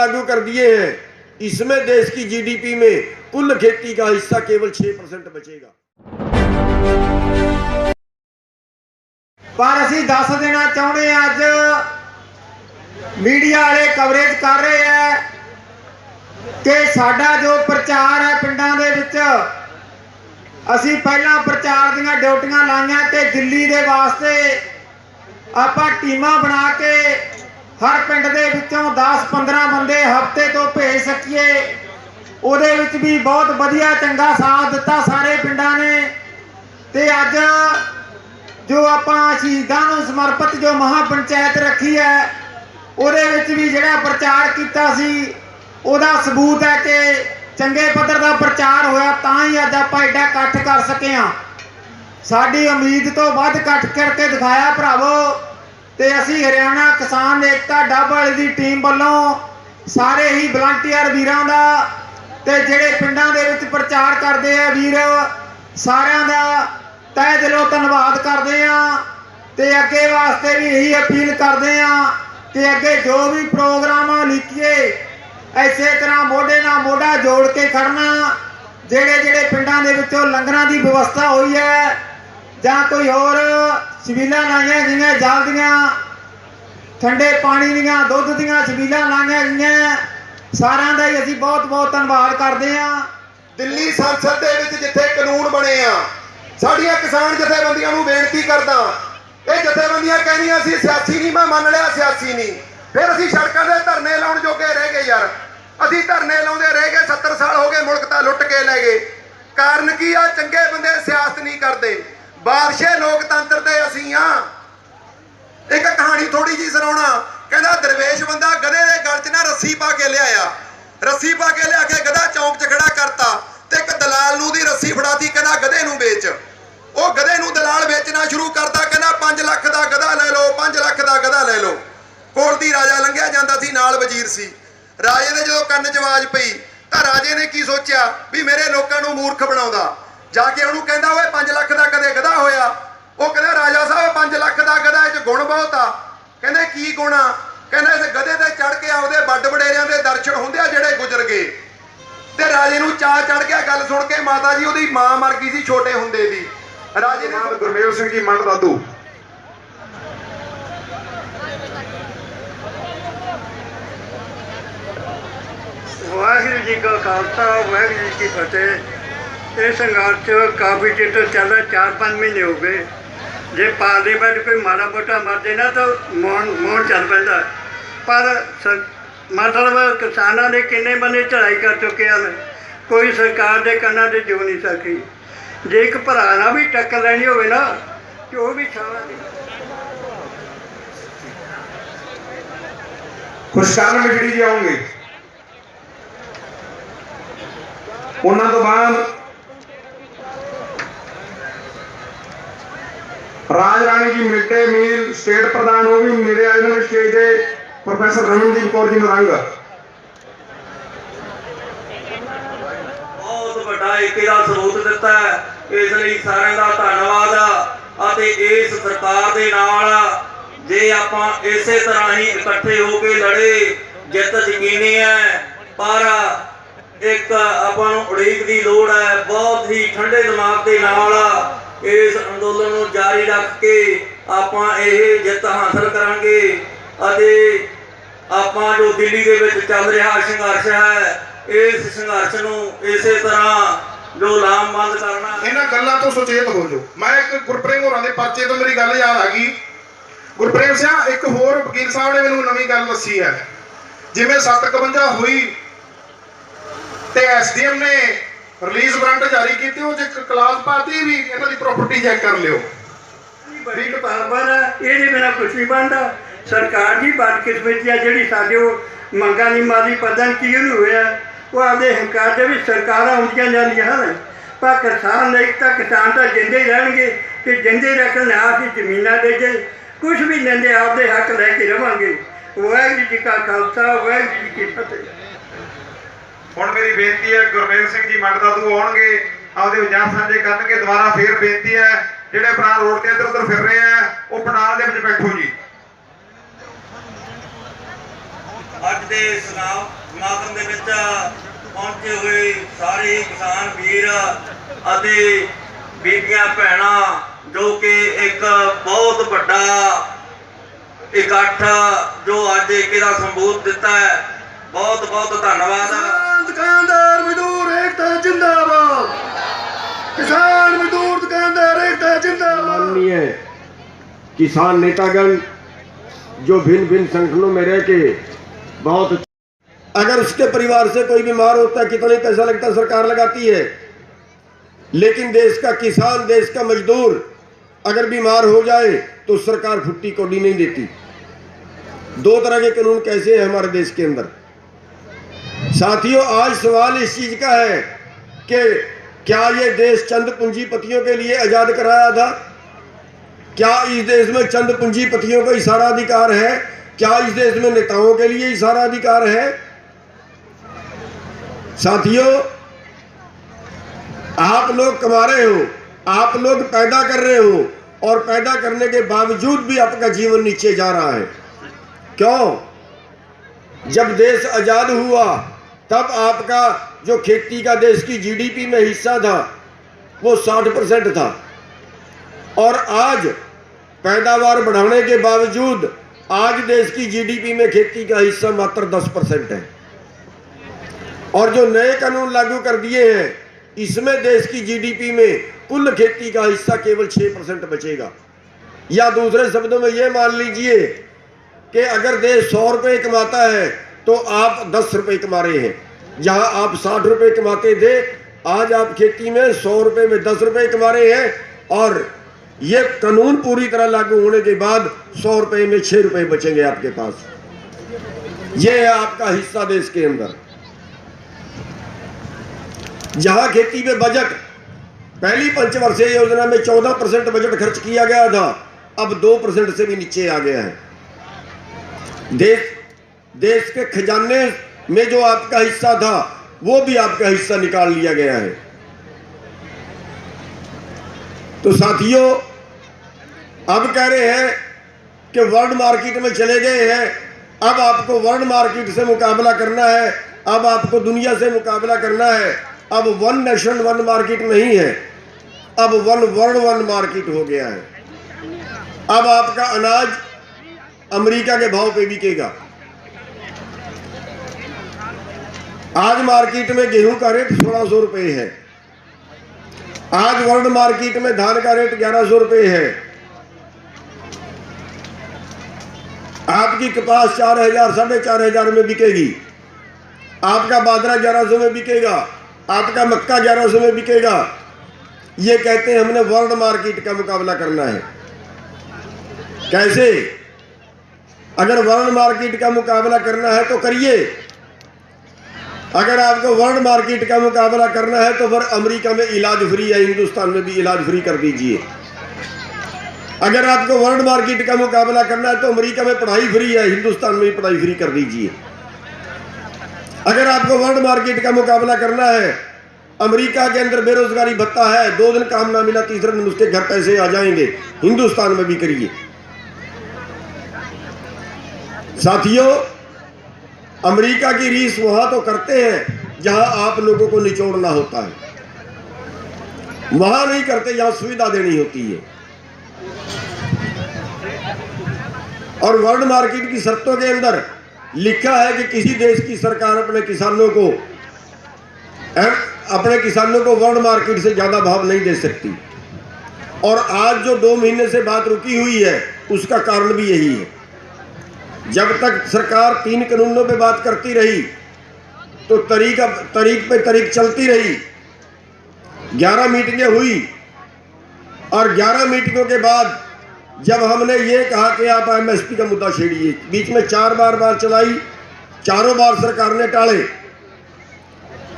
लागू कर दिए हैं। इसमें देश की जीडीपी में कुल खेती का हिस्सा केवल 6% बचेगा। पर असीं दस देना चाहुंदे हां, अज मीडिया वाले कवरेज कर रहे हैं कि साडा जो प्रचार है पिंडां दे विच असीं पहलां प्रचार दीआं ड्यूटियां लाइयां कि दिल्ली दे वास्ते आपां टीमां बना के हर पिंड दे विचों 10-15 बंदे हफ्ते तो भेज सकीए। उहदे विच भी बहुत वधिया चंगा साथ दिता सारे पिंडां ने। ते अज जो आपां शहीदां नूं समर्पित जो महापंचायत रखी है उहदे विच भी जिहड़ा प्रचार कीता सी उहदा सबूत है कि चंगे पद्धर दा प्रचार होया, तां ही अज आपां एडा इकट्ठ कर सके हां। साडी उम्मीद तो वध इकट्ठ करके दिखाया भरावो। ते असीं हरियाणा किसान एकता डब वाली दी टीम वालों सारे ही वलंटियर वीरां दा ते जिहड़े पिंडां दे विच प्रचार करदे आ वीर सारियां दा तहे दिलों धन्नवाद करते हैं। तो अगे वास्ते भी यही अपील करते हैं कि अगे जो भी प्रोग्राम लिखिए इसे तरह मोढे नाल मोढा जोड़ के खड़ना। जेड़े जेड़े पिंडां दे विचों लंगरां दी व्यवस्था हुई है जां कोई होर छबीलां लाइयां गईयां, जल दियां, ठंडे पानी दियां, दुध दियां छबीलां लाइयां गईयां, सारियां दा ही असीं बहुत बहुत धन्नवाद करते हैं। दिल्ली संसद दे विच जिथे कानून बने आ, साड़ियां किसान जथेबंदियां नूं बेनती करदा, ये जथेबंदियां कहनियां सी सियासी नहीं, मैं मान लिया सियासी नहीं, फिर असीं सड़कां दे धरने लाउण जोगे रह गए। यार असीं धरने लाउंदे रह गए, 70 साल हो गए, मुल्क तां लुट के लै गए। कारण की आ, चंगे बंदे सियासत नहीं करते, बादशाह लोकतंत्र दे असीं आ। एक कहानी थोड़ी जी सुणाउणा, कहंदा दरवेश बंदा गधे दे गल च ना रस्सी पा के लिआया, रस्सी पा के लिया के गधा चौंक च खड़ा करता ते एक दलाल नूं दी रस्सी फड़ाती, कहंदा गधे नूं बेच। ਉਹ गधे ਨੂੰ दलाल बेचना शुरू करता, कहना 5 ਲੱਖ ਦਾ गधा ले लो, 5 ਲੱਖ ਦਾ गधा ले लो। ਕੋਲ ਦੀ ਰਾਜਾ ਲੰਘਿਆ ਜਾਂਦਾ ਸੀ, ਨਾਲ ਵਜ਼ੀਰ ਸੀ। ਰਾਜੇ ਦੇ ਜਦੋਂ ਕੰਨ 'ਚ ਆਵਾਜ਼ ਪਈ ਤਾਂ ਰਾਜੇ ਨੇ ਕੀ ਸੋਚਿਆ ਵੀ ਮੇਰੇ ਲੋਕਾਂ ਨੂੰ ਮੂਰਖ ਬਣਾਉਂਦਾ। ਜਾ ਕੇ ਉਹਨੂੰ ਕਹਿੰਦਾ ਓਏ 5 ਲੱਖ ਦਾ ਕਦੇ ਗਧਾ ਹੋਇਆ? ਉਹ ਕਹਿੰਦਾ ਰਾਜਾ ਸਾਹਿਬ 5 ਲੱਖ ਦਾ ਗਧਾ, ਇਹ 'ਚ ਗੁਣ ਬਹੁਤ ਆ। ਕਹਿੰਦੇ ਕੀ ਗੁਣ ਆ? ਕਹਿੰਦਾ ਇਸ ਗਧੇ ਤੇ ਚੜ ਕੇ ਆਪਦੇ ਵੱਡ ਵਡੇਰਿਆਂ ਦੇ ਦਰਸ਼ਨ ਹੁੰਦੇ ਆ ਜਿਹੜੇ ਗੁਜ਼ਰ ਗਏ। ਤੇ ਰਾਜੇ ਨੂੰ ਚਾਅ ਚੜ ਗਿਆ ਗੱਲ ਸੁਣ ਕੇ। ਮਾਤਾ ਜੀ ਉਹਦੀ ਮਾਂ ਮਰ ਗਈ ਸੀ ਛੋਟੇ ਹੁੰਦੇ ਦੀ। राजे ने गुरमेल सिंह जी मंड दादू वाहिगुरू जी का खालसा वाहिगुरू जी की फतेह। ये संघर्ष काफ़ी चिर तो चल रहा, 4-5 महीने हो गए। जे पार्लीमेंट कोई माड़ा मोटा मर जाए ना तो मोड़ चल पैंदा, पर मतलब किसानों ने किन्ने बंदे चढ़ाई कर चुके हैं, कोई सरकार के कन्ना से जो नहीं सकी। जे एक भरा ना भी टक्कर लैनी होवे ना तो वो भी छाला नहीं। खुशकान मिठड़ी जी आउंगे, उन्हां तो बाद राज राणी जी मिड डे मील स्टेट प्रधान वो भी मेरे आए ने स्टेज दे प्रोफेसर रमनदीप कौर जी नरंग बहुत बड़ा एक सबूत दिता है। इस लिए सारे का धन्यवाद। इस सरकार के नाल जे आपां इसे तरह ही इकट्ठे होके लड़े जित यकीनी है, पर एक आपां नूं उड़ीक की लोड़ है। बहुत ही ठंडे दिमाग के नाल इस अंदोलन नूं जारी रख के आपां यह जित हासिल करांगे। आपां जो दिल्ली दे विच चल रहा संघर्ष है, इस संघर्ष नूं इसे तरह जो लामबंद करना। इन्हां गल्लां तो सुचेत हो जाओ। मैं एक गुरप्रेम होरां दे पर्चे तो मेरी गल याद आ गई। गुरप्रेम सिंह एक होर वकील साहब ने मैनूं नवीं गल दसी है, जिवें 751 हुई ते एसडीएम ने रिलीज वारंट जारी की, वो एक क्लास पाती भी इन्हां दी प्रॉपर्टी चेक कर लियो। बड़ी किताबां है, ये बिना कुछ नहीं बनता। सरकार की बदकिस्मती है जिहड़ी साडे मंगां नहीं मारी, पता नहीं की होया। वो आपके हंकार के भी सरकार आउंदियां जांदियां हैं, पर किसान नहीं तो किसान तो जिंदे ही रहणगे कि जिंदे रखन ना असीं जमीनां दे जे कुछ भी लेंदे आपदे हक लैके रवांगे। वाहिगुरू जी का खालसा वाहिगुरू जी की फतेह। हुण मेरी बेनती है गुरमेल सिंह जी मंड दादू आउणगे, आपदे विचार साझे करनगे। दोबारा फिर बेनती है जिहड़े भरा रोड ते इधर उधर फिर रहे हैं वो पंडाल दे विच बैठो जी। ਅੱਜ ਦੇ ਸਮਾਗਮ ਦੇ ਵਿੱਚ ਪਹੁੰਚੇ ਹੋਏ ਸਾਰੇ ਕਿਸਾਨ ਵੀਰ ਅਤੇ ਬੀਬੀਆਂ ਭੈਣਾਂ ਜੋ ਕਿ ਇੱਕ ਬਹੁਤ ਵੱਡਾ ਇਕੱਠ ਜੋ ਅੱਜ ਏਕੇ ਦਾ ਸੰਬੋਧ ਦਿੱਤਾ है, बहुत बहुत धन्यवाद। दुकानदार मजदूर एकता जिंदाबाद, किसान मजदूर दुकानदार एकता जिंदाबाद। माननीय किसान नेतागण जो भिन्न भिन्न संगठनों में रह के बहुत, अगर उसके परिवार से कोई बीमार होता है कितना पैसा लगता है सरकार लगाती है, लेकिन देश का किसान देश का मजदूर अगर बीमार हो जाए तो सरकार फुट्टी कौड़ी नहीं देती। दो तरह के कानून कैसे हैं हमारे देश के अंदर साथियों। आज सवाल इस चीज का है कि क्या ये देश चंद पूंजीपतियों के लिए आजाद कराया था? क्या इस देश में चंद पूंजीपतियों को इशारा अधिकार है? क्या इस देश में नेताओं के लिए इशारा अधिकार है? साथियों, आप लोग कमा रहे हो, आप लोग पैदा कर रहे हो और पैदा करने के बावजूद भी आपका जीवन नीचे जा रहा है। क्यों? जब देश आजाद हुआ तब आपका जो खेती का देश की जीडीपी में हिस्सा था वो 60% था और आज पैदावार बढ़ाने के बावजूद आज देश की जीडीपी में खेती का हिस्सा मात्र 10% है। और जो नए कानून लागू कर दिए हैं इसमें देश की जीडीपी में कुल खेती का हिस्सा केवल 6% बचेगा। या दूसरे शब्दों में ये मान लीजिए कि अगर देश 100 रुपये कमाता है तो आप 10 रुपये कमा रहे हैं। जहां आप 60 रुपये कमाते थे आज आप खेती में 100 रुपये में 10 रुपये कमा रहे हैं। और ये कानून पूरी तरह लागू होने के बाद 100 रुपये में 6 रुपये बचेंगे आपके पास। ये है आपका हिस्सा देश के अंदर। जहां खेती में बजट पहली पंचवर्षीय योजना में 14% बजट खर्च किया गया था, अब 2% से भी नीचे आ गया है। देश के खजाने में जो आपका हिस्सा था वो भी आपका हिस्सा निकाल लिया गया है। तो साथियों, अब कह रहे हैं कि वर्ल्ड मार्केट में चले गए हैं, अब आपको वर्ल्ड मार्केट से मुकाबला करना है, अब आपको दुनिया से मुकाबला करना है। अब वन नेशन वन मार्केट नहीं है, अब वन वर्ल्ड वन मार्केट हो गया है। अब आपका अनाज अमेरिका के भाव पे बिकेगा। आज मार्केट में गेहूं का रेट 1600 रुपये है। आज वर्ल्ड मार्केट में धान का रेट 1100 रुपये है। आपकी कपास 4000 4500 में बिकेगी। आपका बाजरा 1100 में बिकेगा। आपका मक्का 1100 में बिकेगा। ये कहते हैं हमने वर्ल्ड मार्केट का मुकाबला करना है। कैसे? अगर वर्ल्ड मार्केट का मुकाबला करना है तो करिए। अगर आपको वर्ल्ड मार्केट का मुकाबला करना है तो फिर अमेरिका में इलाज फ्री है, हिंदुस्तान में भी इलाज फ्री कर दीजिए। अगर आपको वर्ल्ड मार्केट का मुकाबला करना है तो अमेरिका में पढ़ाई फ्री है, हिंदुस्तान में भी पढ़ाई फ्री कर दीजिए। अगर आपको वर्ल्ड मार्केट का मुकाबला करना है, अमेरिका के अंदर बेरोजगारी भत्ता है, 2 दिन काम ना मिला तीसरे दिन उसके घर पैसे आ जाएंगे, हिंदुस्तान में भी करिए। साथियों, अमेरिका की रीस वहां तो करते हैं जहां आप लोगों को निचोड़ना होता है, वहां नहीं करते जहां सुविधा देनी होती है। और वर्ल्ड मार्केट की शर्तों के अंदर लिखा है कि किसी देश की सरकार अपने किसानों को वर्ल्ड मार्केट से ज्यादा भाव नहीं दे सकती। और आज जो 2 महीने से बात रुकी हुई है उसका कारण भी यही है। जब तक सरकार 3 कानूनों पे बात करती रही तो तरीक पे तरीक चलती रही। 11 मीटिंगें हुई और 11 मीटिंगों के बाद जब हमने ये कहा कि आप एमएसपी का मुद्दा छेड़िए, बीच में 4 बार चलाई, चारों बार सरकार ने टाले।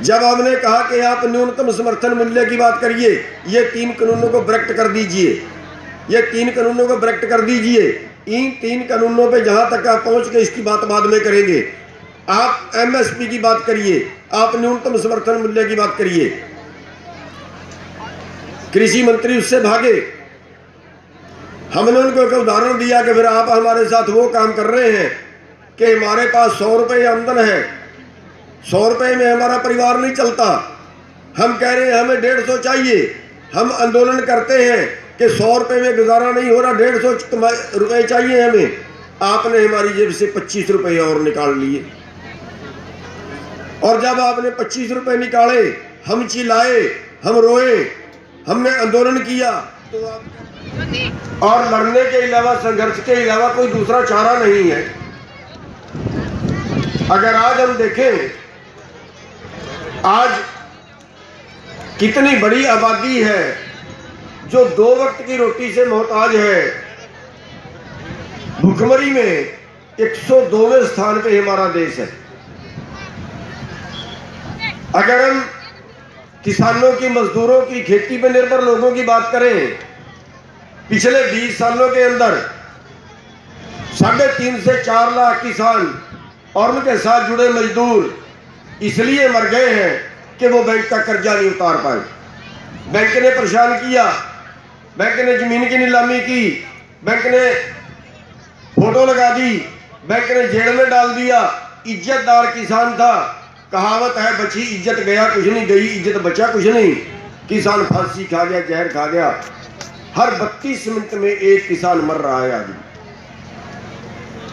जब हमने कहा कि आप न्यूनतम समर्थन मूल्य की बात करिए, ये 3 कानूनों को ब्रैकेट कर दीजिए, ये 3 कानूनों को ब्रैकेट कर दीजिए। इन 3 कानूनों पे जहां तक आप पहुंच के इसकी बात बाद में करेंगे। आप एमएसपी की बात करिए, आप न्यूनतम समर्थन मूल्य की बात करिए। कृषि मंत्री उससे भागे। हमने उनको एक उदाहरण दिया कि फिर आप हमारे साथ वो काम कर रहे हैं कि हमारे पास 100 रुपये आमदन है, 100 रुपये में हमारा परिवार नहीं चलता, हम कह रहे हैं हमें 150 चाहिए, हम आंदोलन करते हैं कि 100 रुपये में गुजारा नहीं हो रहा, 150 रुपये चाहिए हमें, आपने हमारी जेब से 25 रुपये और निकाल लिए। और जब आपने 25 रुपये निकाले, हम चिल्लाए, हम रोए, हमने आंदोलन किया, तो आप और लड़ने के अलावा, संघर्ष के अलावा कोई दूसरा चारा नहीं है। अगर आज हम देखें, आज कितनी बड़ी आबादी है जो 2 वक्त की रोटी से मोहताज है। भुखमरी में 102वें स्थान पे हमारा देश है। अगर हम किसानों की, मजदूरों की, खेती पर निर्भर लोगों की बात करें, पिछले 20 सालों के अंदर 3.5 से 4 लाख किसान और उनके साथ जुड़े मजदूर इसलिए मर गए हैं कि वो बैंक का कर्जा नहीं उतार पाए। बैंक ने परेशान किया, बैंक ने जमीन की नीलामी की, बैंक ने फोटो लगा दी, बैंक ने जेल में डाल दिया। इज्जतदार किसान था, कहावत है बची इज्जत गया कुछ नहीं, गई इज्जत बचा कुछ नहीं। किसान फांसी खा गया, जहर खा गया। हर 32 मिनट में एक किसान मर रहा है आज।